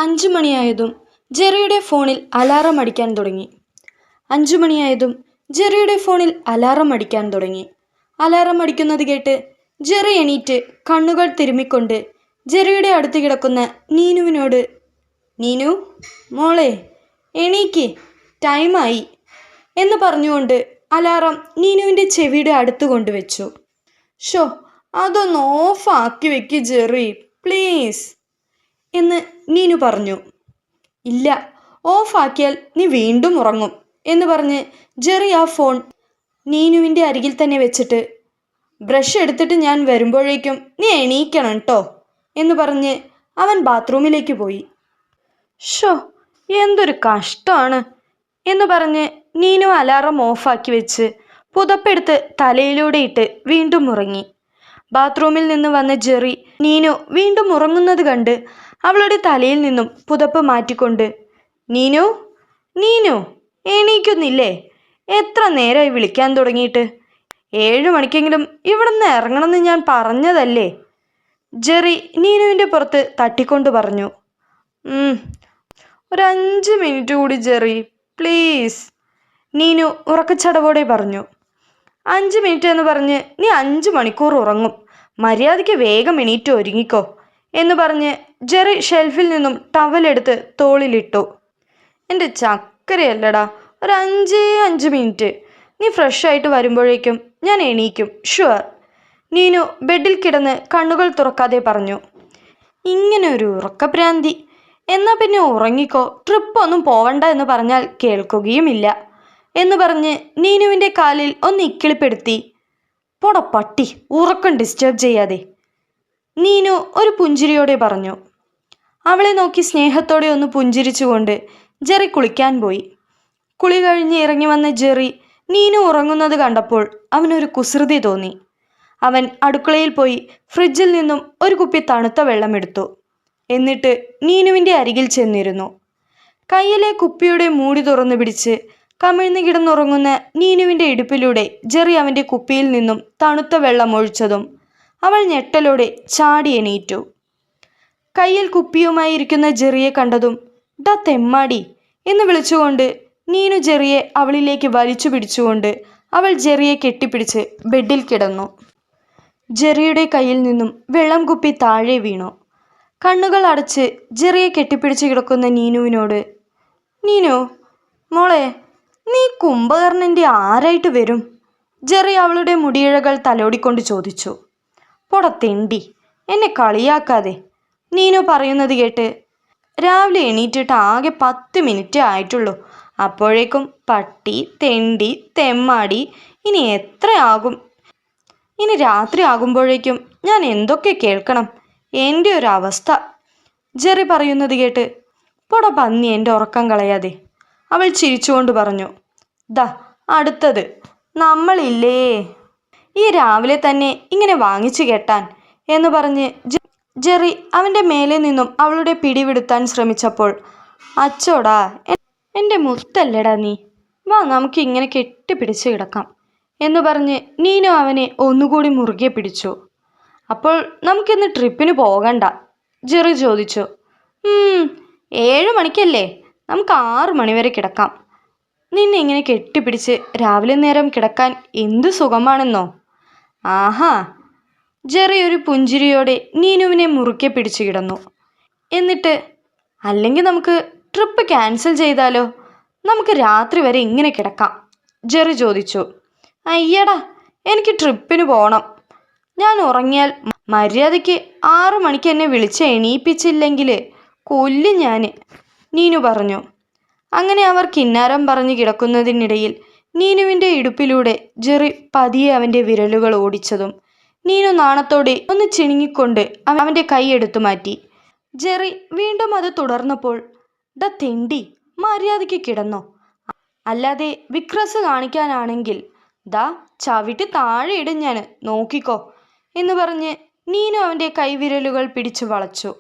5 മണിയായതും ജെറിയുടെ ഫോണിൽ അലാറം അടിക്കാൻ തുടങ്ങി. 5 മണിയായതും ജെറിയുടെ ഫോണിൽ അലാറം അടിക്കാൻ തുടങ്ങി. അലാറം അടിക്കുന്നത് കേട്ട് ജെറി എണീറ്റ് കണ്ണുകൾ തിരുമ്മിക്കൊണ്ട് ജെറിയുടെ അടുത്ത് കിടക്കുന്ന നീനുവിനോട്, നീനു മോളെ എണീക്ക്, ടൈമായി എന്ന് പറഞ്ഞുകൊണ്ട് അലാറം നീനുവിൻ്റെ ചെവിയുടെ അടുത്ത് കൊണ്ടുവച്ചു. ഷോ, അതൊന്ന് ഓഫാക്കി വെക്ക് ജെറി പ്ലീസ് എന്ന് നീനു പറഞ്ഞു. ഇല്ല, ഓഫാക്കിയാൽ നീ വീണ്ടും ഉറങ്ങും എന്ന് പറഞ്ഞ് ജെറി ആ ഫോൺ നീനുവിൻ്റെ അരികിൽ തന്നെ വെച്ചിട്ട്, ബ്രഷ് എടുത്തിട്ട് ഞാൻ വരുമ്പോഴേക്കും നീ എണീക്കണം കേട്ടോ എന്ന് പറഞ്ഞ് അവൻ ബാത്റൂമിലേക്ക് പോയി. ഷോ, എന്തൊരു കഷ്ടമാണ് എന്ന് പറഞ്ഞ് നീനു അലാറം ഓഫാക്കി വെച്ച് പുതപ്പെടുത്ത് തലയിലൂടെ ഇട്ട് വീണ്ടും ഉറങ്ങി. ബാത്റൂമിൽ നിന്ന് വന്ന ജെറി നീനു വീണ്ടും ഉറങ്ങുന്നത് കണ്ട് അവളുടെ തലയിൽ നിന്നും പുതപ്പ് മാറ്റിക്കൊണ്ട്, നീനു നീനു എണീക്കുന്നില്ലേ? എത്ര നേരമായി വിളിക്കാൻ തുടങ്ങിയിട്ട്? 7 മണിക്കെങ്കിലും ഇവിടെ നിന്ന് ഇറങ്ങണമെന്ന് ഞാൻ പറഞ്ഞതല്ലേ? ജെറി നീനുവിൻ്റെ പുറത്ത് തട്ടിക്കൊണ്ട് പറഞ്ഞു. ഒരു 5 മിനിറ്റ് കൂടി ജെറി പ്ലീസ്, നീനു ഉറക്കച്ചടവോടെ പറഞ്ഞു. 5 മിനിറ്റ് എന്ന് പറഞ്ഞ് നീ 5 മണിക്കൂർ ഉറങ്ങും. മര്യാദയ്ക്ക് വേഗം എണീറ്റ് ഒരുങ്ങിക്കോ എന്ന് പറഞ്ഞ് ജെറി ഷെൽഫിൽ നിന്നും ടവലെടുത്ത് തോളിലിട്ടു. എൻ്റെ ചക്കരയല്ലടാ, ഒരു 5 മിനിറ്റ്. നീ ഫ്രഷായിട്ട് വരുമ്പോഴേക്കും ഞാൻ എണീക്കും, ഷുവർ. നീനു ബെഡിൽ കിടന്ന് കണ്ണുകൾ തുറക്കാതെ പറഞ്ഞു. ഇങ്ങനെ ഒരു ഉറക്കഭ്രാന്തി. എന്നാൽ പിന്നെ ഉറങ്ങിക്കോ, ട്രിപ്പൊന്നും പോവണ്ട എന്ന് പറഞ്ഞാൽ കേൾക്കുകയുമില്ല എന്ന് പറഞ്ഞ് നീനുവിൻ്റെ കാലിൽ ഒന്ന് ഇക്കിളിപ്പെടുത്തി. പോട പട്ടി, ഉറക്കം ഡിസ്റ്റർബ് ചെയ്യാതെ, നീനു ഒരു പുഞ്ചിരിയോടെ പറഞ്ഞു. അവളെ നോക്കി സ്നേഹത്തോടെ ഒന്ന് പുഞ്ചിരിച്ചുകൊണ്ട് ജെറി കുളിക്കാൻ പോയി. കുളി കഴിഞ്ഞ് ഇറങ്ങി വന്ന ജെറി നീനു ഉറങ്ങുന്നത് കണ്ടപ്പോൾ അവനൊരു കുസൃതി തോന്നി. അവൻ അടുക്കളയിൽ പോയി ഫ്രിഡ്ജിൽ നിന്നും ഒരു കുപ്പി തണുത്ത വെള്ളമെടുത്തു. എന്നിട്ട് നീനുവിൻ്റെ അരികിൽ ചെന്നിരുന്നു. കയ്യിലെ കുപ്പിയുടെ മൂടി തുറന്നു പിടിച്ച് കമിഴ്ന്നു കിടന്നുറങ്ങുന്ന നീനുവിൻ്റെ ഇടുപ്പിലൂടെ ജെറി അവൻ്റെ കുപ്പിയിൽ നിന്നും തണുത്ത വെള്ളം ഒഴിച്ചതും അവൾ ഞെട്ടലോടെ ചാടി എണീറ്റു. കയ്യിൽ കുപ്പിയുമായി ഇരിക്കുന്ന ജെറിയെ കണ്ടതും ഡാ തെമ്മാടി എന്ന് വിളിച്ചുകൊണ്ട് നീനു ജെറിയെ അവളിലേക്ക് വലിച്ചു പിടിച്ചുകൊണ്ട് അവൾ ജെറിയെ കെട്ടിപ്പിടിച്ച് ബെഡിൽ കിടന്നു. ജെറിയുടെ കയ്യിൽ നിന്നും വെള്ളം കുപ്പി താഴെ വീണു. കണ്ണുകൾ അടച്ച് ജെറിയെ കെട്ടിപ്പിടിച്ച് കിടക്കുന്ന നീനുവിനോട്, നീനു മോളെ, നീ കുംഭകർണൻ്റെ ആരായിട്ട് വരും? ജെറി അവളുടെ മുടിയിഴകൾ തലോടിക്കൊണ്ട് ചോദിച്ചു. പൊടത്തെണ്ടി, എന്നെ കളിയാക്കാതെ, നീനു പറയുന്നത് കേട്ട്. രാവിലെ എണീറ്റിട്ട് ആകെ 10 മിനിറ്റ് ആയിട്ടുള്ളൂ. അപ്പോഴേക്കും പട്ടി, തെണ്ടി, തെമ്മാടി, ഇനി എത്രയാകും? ഇനി രാത്രി ആകുമ്പോഴേക്കും ഞാൻ എന്തൊക്കെ കേൾക്കണം? എൻ്റെ ഒരു അവസ്ഥ. ജെറി പറയുന്നത് കേട്ട്. പൊട പന്നി, എൻ്റെ ഉറക്കം കളയാതെ, അവൾ ചിരിച്ചുകൊണ്ട് പറഞ്ഞു. ദാ അടുത്തത് നമ്മളില്ലേ, ഈ രാവിലെ തന്നെ ഇങ്ങനെ വാങ്ങിച്ചു കെട്ടാൻ എന്ന് പറഞ്ഞ് ജെറി അവൻ്റെ മേലെ നിന്നും അവളുടെ പിടിവിടുത്താൻ ശ്രമിച്ചപ്പോൾ, അച്ചോടാ എൻ്റെ മുത്തല്ലടാ നീ, വാ നമുക്ക് ഇങ്ങനെ കെട്ടിപ്പിടിച്ച് കിടക്കാം എന്ന് പറഞ്ഞ് നീനു അവനെ ഒന്നുകൂടി മുറുകെ പിടിച്ചു. അപ്പോൾ നമുക്കിന്ന് ട്രിപ്പിന് പോകണ്ട? ജെറി ചോദിച്ചു. 7 മണിക്കല്ലേ, നമുക്ക് 6 മണി വരെ കിടക്കാം. നിന്നെ ഇങ്ങനെ കെട്ടിപ്പിടിച്ച് രാവിലെ നേരം കിടക്കാൻ എന്ത് സുഖമാണെന്നോ. ആഹാ. ജെറി ഒരു പുഞ്ചിരിയോടെ നീനുവിനെ മുറുക്കെ പിടിച്ചു കിടന്നു. എന്നിട്ട്, അല്ലെങ്കിൽ നമുക്ക് ട്രിപ്പ് ക്യാൻസൽ ചെയ്താലോ? നമുക്ക് രാത്രി വരെ ഇങ്ങനെ കിടക്കാം, ജെറി ചോദിച്ചു. അയ്യടാ, എനിക്ക് ട്രിപ്പിന് പോകണം. ഞാൻ ഉറങ്ങിയാൽ മര്യാദയ്ക്ക് 6 മണിക്ക് എന്നെ വിളിച്ച് എണീപ്പിച്ചില്ലെങ്കിൽ കൊല്ലും ഞാൻ, നീനു പറഞ്ഞു. അങ്ങനെ അവർ കിന്നാരം പറഞ്ഞു കിടക്കുന്നതിനിടയിൽ നീനുവിൻ്റെ ഇടുപ്പിലൂടെ ജെറി പതിയെ അവൻ്റെ വിരലുകൾ ഓടിച്ചതും നീനു നാണത്തോടെ ഒന്ന് ചിണുങ്ങിക്കൊണ്ട് അവൻ്റെ കൈ എടുത്തു മാറ്റി. ജെറി വീണ്ടും അത് തുടർന്നപ്പോൾ, ഡാ തെണ്ടി, മര്യാദയ്ക്ക് കിടന്നോ, അല്ലാതെ വിക്രസ് കാണിക്കാനാണെങ്കിൽ ദാ ചവിട്ടി താഴെ ഇടും ഞാൻ, നോക്കിക്കോ എന്ന് പറഞ്ഞ് നീനു അവൻ്റെ കൈവിരലുകൾ പിടിച്ചു വളച്ചു.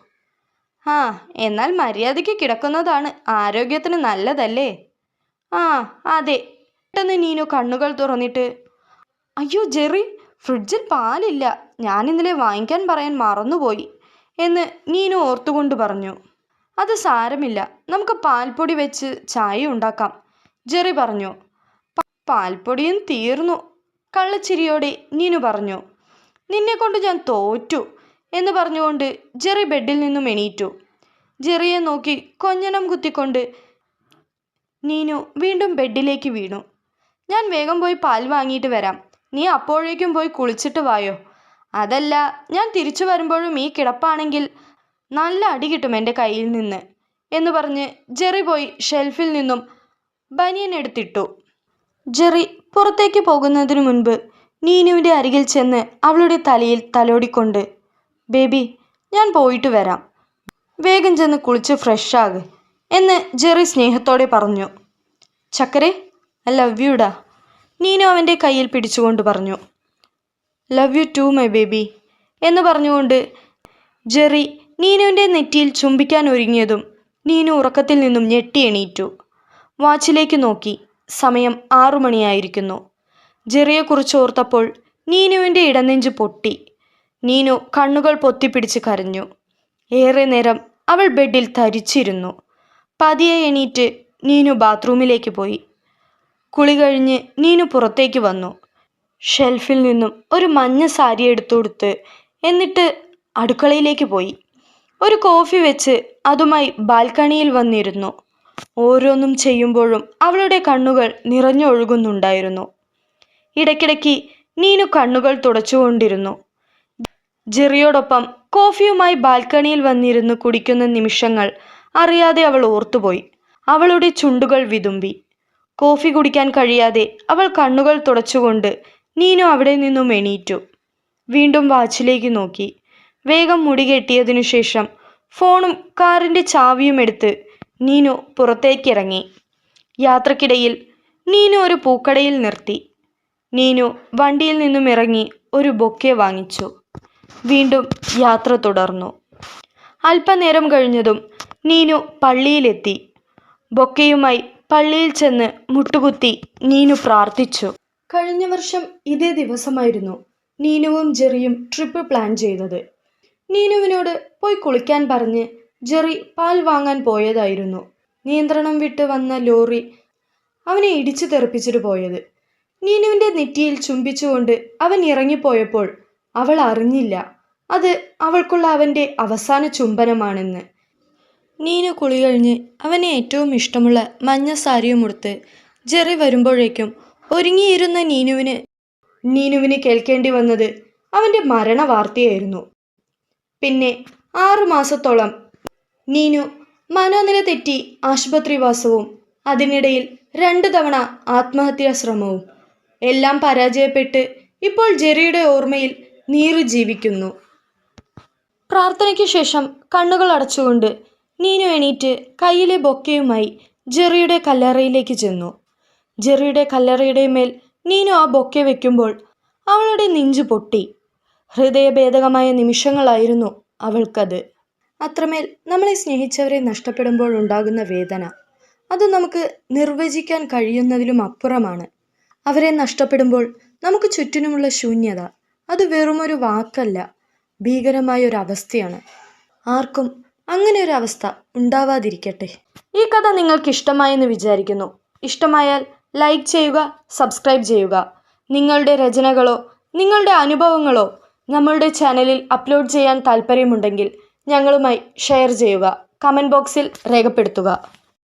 എന്നാൽ മര്യാദയ്ക്ക് കിടക്കുന്നതാണ് ആരോഗ്യത്തിന് നല്ലതല്ലേ? അതെ. പെട്ടെന്ന് നീനു കണ്ണുകൾ തുറന്നിട്ട്, അയ്യോ ജെറി, ഫ്രിഡ്ജിൽ പാലില്ല, ഞാൻ ഇന്നലെ വാങ്ങിക്കാൻ പറയാൻ മറന്നുപോയി എന്ന് നീനു ഓർത്തുകൊണ്ട് പറഞ്ഞു. അത് സാരമില്ല, നമുക്ക് പാൽപ്പൊടി വെച്ച് ചായ ഉണ്ടാക്കാം, ജെറി പറഞ്ഞു. പാൽപ്പൊടിയും തീർന്നു, കള്ളച്ചിരിയോടെ നീനു പറഞ്ഞു. നിന്നെക്കൊണ്ട് ഞാൻ തോറ്റു എന്ന് പറഞ്ഞുകൊണ്ട് ജെറി ബെഡിൽ നിന്നും എണീറ്റു. ജെറിയെ നോക്കി കൊഞ്ഞനം കുത്തിക്കൊണ്ട് നീനു വീണ്ടും ബെഡിലേക്ക് വീണു. ഞാൻ വേഗം പോയി പാൽ വാങ്ങിയിട്ട് വരാം, നീ അപ്പോഴേക്കും പോയി കുളിച്ചിട്ട് വായോ. അതല്ല, ഞാൻ തിരിച്ചു വരുമ്പോഴും ഈ കിടപ്പാണെങ്കിൽ നല്ല അടി കിട്ടും എൻ്റെ കയ്യിൽ നിന്ന് എന്ന് പറഞ്ഞ് ജെറി പോയി ഷെൽഫിൽ നിന്നും ബനിയൻ എടുത്തിട്ടു. ജെറി പുറത്തേക്ക് പോകുന്നതിനു മുൻപ് നീനുവിൻ്റെ അരികിൽ ചെന്ന് അവളുടെ തലയിൽ തലോടിക്കൊണ്ട്, ബേബി, ഞാൻ പോയിട്ട് വരാം, വേഗം ചെന്ന് കുളിച്ച് ഫ്രഷാക് എന്ന് ജെറി സ്നേഹത്തോടെ പറഞ്ഞു. ചക്കരെ, ഐ ലവ് യുടാ, നീനു അവൻ്റെ കയ്യിൽ പിടിച്ചുകൊണ്ട് പറഞ്ഞു. Love you too my baby എന്ന് പറഞ്ഞുകൊണ്ട് ജെറി നീനുവിൻ്റെ നെറ്റിയിൽ ചുംബിക്കാൻ ഒരുങ്ങിയതും നീനു ഉറക്കത്തിൽ നിന്നും ഞെട്ടി എണീറ്റു. വാച്ചിലേക്ക് നോക്കി. സമയം 6 മണിയായിരിക്കുന്നു. ജെറിയെക്കുറിച്ച് ഓർത്തപ്പോൾ നീനുവിൻ്റെ ഇടനെഞ്ച് പൊട്ടി. നീനു കണ്ണുകൾ പൊത്തിപ്പിടിച്ച് കരഞ്ഞു. ഏറെ നേരം അവൾ ബെഡിൽ തരിച്ചിരുന്നു. പതിയെ എണീറ്റ് നീനു ബാത്റൂമിലേക്ക് പോയി. കുളി കഴിഞ്ഞ് നീനു പുറത്തേക്ക് വന്നു. ഷെൽഫിൽ നിന്നും ഒരു മഞ്ഞ സാരി എടുത്തുകൊടുത്ത് എന്നിട്ട് അടുക്കളയിലേക്ക് പോയി. ഒരു കോഫി വെച്ച് അതുമായി ബാൽക്കണിയിൽ വന്നിരുന്നു. ഓരോന്നും ചെയ്യുമ്പോഴും അവളുടെ കണ്ണുകൾ നിറഞ്ഞൊഴുകുന്നുണ്ടായിരുന്നു. ഇടയ്ക്കിടയ്ക്ക് നീനു കണ്ണുകൾ തുടച്ചുകൊണ്ടിരുന്നു. ജെറിയോടൊപ്പം കോഫിയുമായി ബാൽക്കണിയിൽ വന്നിരുന്ന് കുടിക്കുന്ന നിമിഷങ്ങൾ അറിയാതെ അവൾ ഓർത്തുപോയി. അവളുടെ ചുണ്ടുകൾ വിതുമ്പി. കോഫി കുടിക്കാൻ കഴിയാതെ അവൾ കണ്ണുകൾ തുടച്ചുകൊണ്ട് നീനു അവിടെ നിന്നും എണീറ്റു. വീണ്ടും വാച്ചിലേക്ക് നോക്കി. വേഗം മുടി കെട്ടിയതിനു ശേഷം ഫോണും കാറിൻ്റെ ചാവിയും എടുത്ത് നീനു പുറത്തേക്കിറങ്ങി. യാത്രക്കിടയിൽ നീനു ഒരു പൂക്കടയിൽ നിർത്തി. നീനു വണ്ടിയിൽ നിന്നും ഇറങ്ങി ഒരു ബൊക്കെ വാങ്ങിച്ചു. വീണ്ടും യാത്ര തുടർന്നു. അല്പനേരം കഴിഞ്ഞതും നീനു പള്ളിയിലെത്തി. ബൊക്കെയുമായി പള്ളിയിൽ ചെന്ന് മുട്ടുകുത്തി നീനു പ്രാർത്ഥിച്ചു. കഴിഞ്ഞ വർഷം ഇതേ ദിവസമായിരുന്നു നീനുവും ജെറിയും ട്രിപ്പ് പ്ലാൻ ചെയ്തത്. നീനുവിനോട് പോയി കുളിക്കാൻ പറഞ്ഞ് ജെറി പാൽ വാങ്ങാൻ പോയതായിരുന്നു. നിയന്ത്രണം വിട്ട് വന്ന ലോറി അവനെ ഇടിച്ചു തെറിപ്പിച്ചിട്ട് പോയത്. നീനുവിൻ്റെ നെറ്റിയിൽ ചുംബിച്ചുകൊണ്ട് അവൻ ഇറങ്ങിപ്പോയപ്പോൾ അവൾ അറിഞ്ഞില്ല അത് അവൾക്കുള്ള അവൻ്റെ അവസാന ചുംബനമാണെന്ന്. നീനു കുളി കഴിഞ്ഞ് അവന് ഏറ്റവും ഇഷ്ടമുള്ള മഞ്ഞ സാരിയും ഉടുത്ത് ജെറി വരുമ്പോഴേക്കും ഒരുങ്ങിയിരുന്ന നീനുവിന് കേൾക്കേണ്ടി വന്നത് അവൻ്റെ മരണ വാർത്തയായിരുന്നു. പിന്നെ 6 മാസത്തോളം നീനു മനോനില തെറ്റി ആശുപത്രിവാസവും അതിനിടയിൽ 2 തവണ ആത്മഹത്യാ ശ്രമവും എല്ലാം പരാജയപ്പെട്ട് ഇപ്പോൾ ജെറിയുടെ ഓർമ്മയിൽ നീറി ജീവിക്കുന്നു. പ്രാർത്ഥനയ്ക്ക് ശേഷം കണ്ണുകൾ അടച്ചുകൊണ്ട് നീനു എണീറ്റ് കയ്യിലെ ബൊക്കെയുമായി ജെറിയുടെ കല്ലറയിലേക്ക് ചെന്നു. ജെറിയുടെ കല്ലറയുടെ മേൽ നീനു ആ ബൊക്കെ വെക്കുമ്പോൾ അവളുടെ നെഞ്ചു പൊട്ടി. ഹൃദയഭേദകമായ നിമിഷങ്ങളായിരുന്നു അവൾക്കത്. അത്രമേൽ നമ്മളെ സ്നേഹിച്ചവരെ നഷ്ടപ്പെടുമ്പോൾ ഉണ്ടാകുന്ന വേദന അത് നമുക്ക് നിർവചിക്കാൻ കഴിയുന്നതിലും അപ്പുറമാണ്. അവരെ നഷ്ടപ്പെടുമ്പോൾ നമുക്ക് ചുറ്റിനുമുള്ള ശൂന്യത അത് വെറുമൊരു വാക്കല്ല, ഭീകരമായൊരവസ്ഥയാണ്. ആർക്കും അങ്ങനെ ഒരു അവസ്ഥ ഉണ്ടാവാതിരിക്കട്ടെ. ഈ കഥ നിങ്ങൾക്ക് ഇഷ്ടമായെന്ന് വിചാരിക്കുന്നു. ഇഷ്ടമായാൽ ലൈക്ക് ചെയ്യുക, സബ്സ്ക്രൈബ് ചെയ്യുക. നിങ്ങളുടെ രചനകളോ നിങ്ങളുടെ അനുഭവങ്ങളോ നമ്മളുടെ ചാനലിൽ അപ്ലോഡ് ചെയ്യാൻ താല്പര്യമുണ്ടെങ്കിൽ ഞങ്ങളുമായി ഷെയർ ചെയ്യുക. കമൻറ്റ് ബോക്സിൽ രേഖപ്പെടുത്തുക.